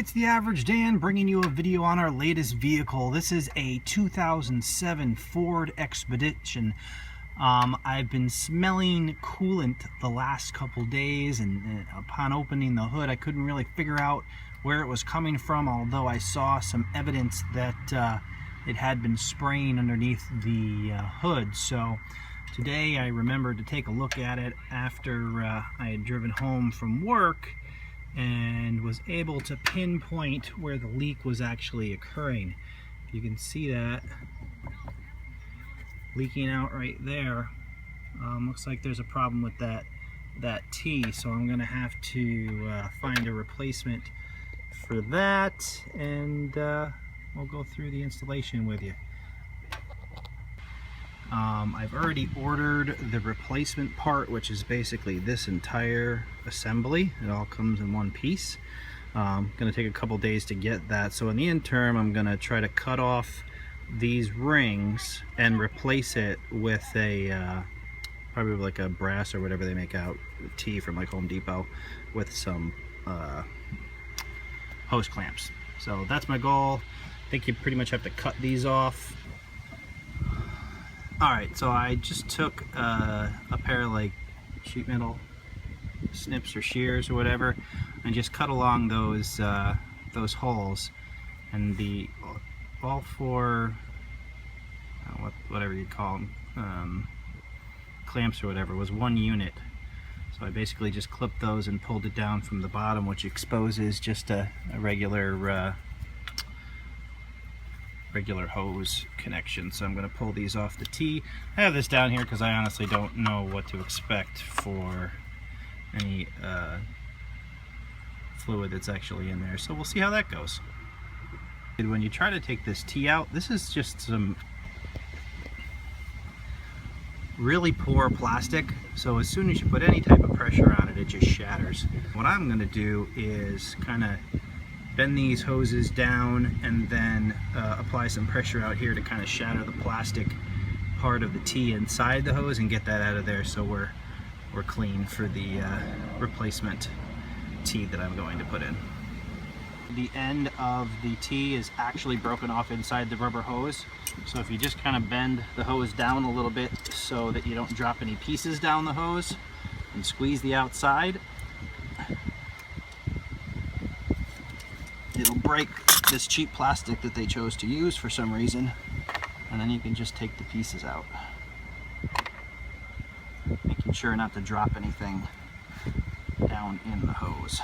it's the Average Dan bringing you a video on our latest vehicle. This is a 2007 Ford Expedition. I've been smelling coolant the last couple days, and upon opening the hood I couldn't really figure out where it was coming from, although I saw some evidence that it had been spraying underneath the hood. So today I remembered to take a look at it after I had driven home from work and was able to pinpoint where the leak was actually occurring. You can see that leaking out right there. Looks like there's a problem with that T, so I'm gonna have to find a replacement for that, and we'll go through the installation with you. I've already ordered the replacement part, which is basically this entire assembly. It all comes in one piece. Gonna take a couple days to get that, so in the interim I'm gonna try to cut off these rings and replace it with a probably like a brass or whatever they make out T from like Home Depot with some hose clamps. So that's my goal. I think you pretty much have to cut these off. Alright, so I just took a pair of like sheet metal snips or shears or whatever and just cut along those holes, and all four whatever you call them, clamps or whatever, was one unit. So I basically just clipped those and pulled it down from the bottom, which exposes just a regular hose connection. So I'm going to pull these off the T. I have this down here because I honestly don't know what to expect for any fluid that's actually in there, so we'll see how that goes. When you try to take this T out, this is just some really poor plastic, so as soon as you put any type of pressure on it, it just shatters. What I'm going to do is kind of bend these hoses down and then apply some pressure out here to kind of shatter the plastic part of the T inside the hose and get that out of there, so we're clean for the replacement T that I'm going to put in. The end of the T is actually broken off inside the rubber hose, so if you just kind of bend the hose down a little bit so that you don't drop any pieces down the hose and squeeze the outside, it'll break this cheap plastic that they chose to use for some reason, and then you can just take the pieces out, making sure not to drop anything down in the hose.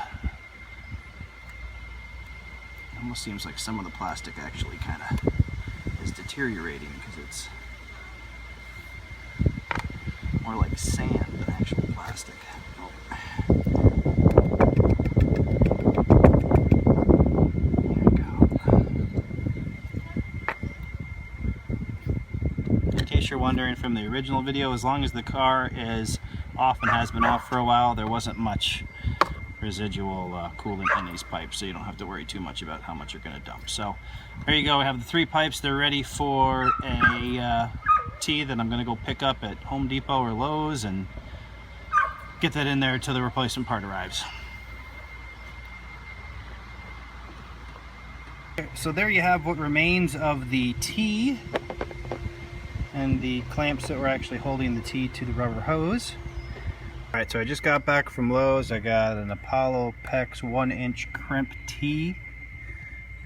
It almost seems like some of the plastic actually kind of is deteriorating because it's more like sand than actual plastic. In case you're wondering from the original video, as long as the car is off and has been off for a while, there wasn't much residual coolant in these pipes, so you don't have to worry too much about how much you're going to dump. So there you go, we have the 3 pipes. They're ready for a T that I'm going to go pick up at Home Depot or Lowe's and get that in there till the replacement part arrives. So there you have what remains of the T and the clamps that were actually holding the T to the rubber hose. Alright, so I just got back from Lowe's. I got an Apollo PEX 1-inch crimp T,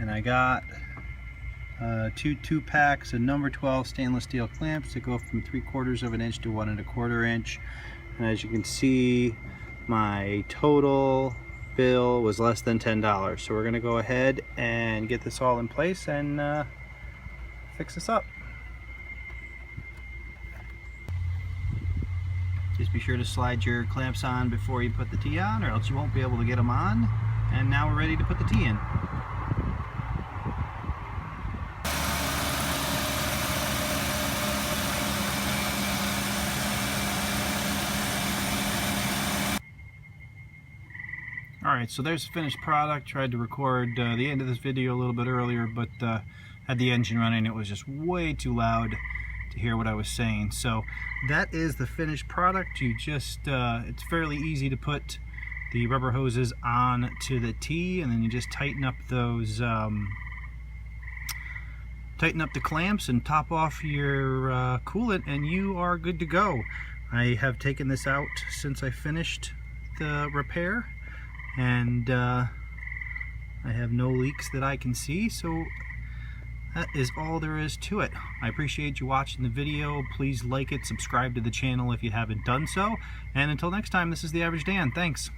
and I got 2 2-packs of number 12 stainless steel clamps that go from 3/4 of an inch to 1 1/4 inch. And as you can see, my total bill was less than $10. So we're going to go ahead and get this all in place and fix this up. Just be sure to slide your clamps on before you put the T on, or else you won't be able to get them on. And now we're ready to put the T in. Alright, so there's the finished product. Tried to record the end of this video a little bit earlier, but had the engine running. It was just way too loud to hear what I was saying. So that is the finished product. You just it's fairly easy to put the rubber hoses on to the T, and then you just tighten up those tighten up the clamps and top off your coolant, and you are good to go. I have taken this out since I finished the repair, and I have no leaks that I can see, so that is all there is to it. I appreciate you watching the video. Please like it, subscribe to the channel if you haven't done so, and until next time, this is The Average Dan. Thanks.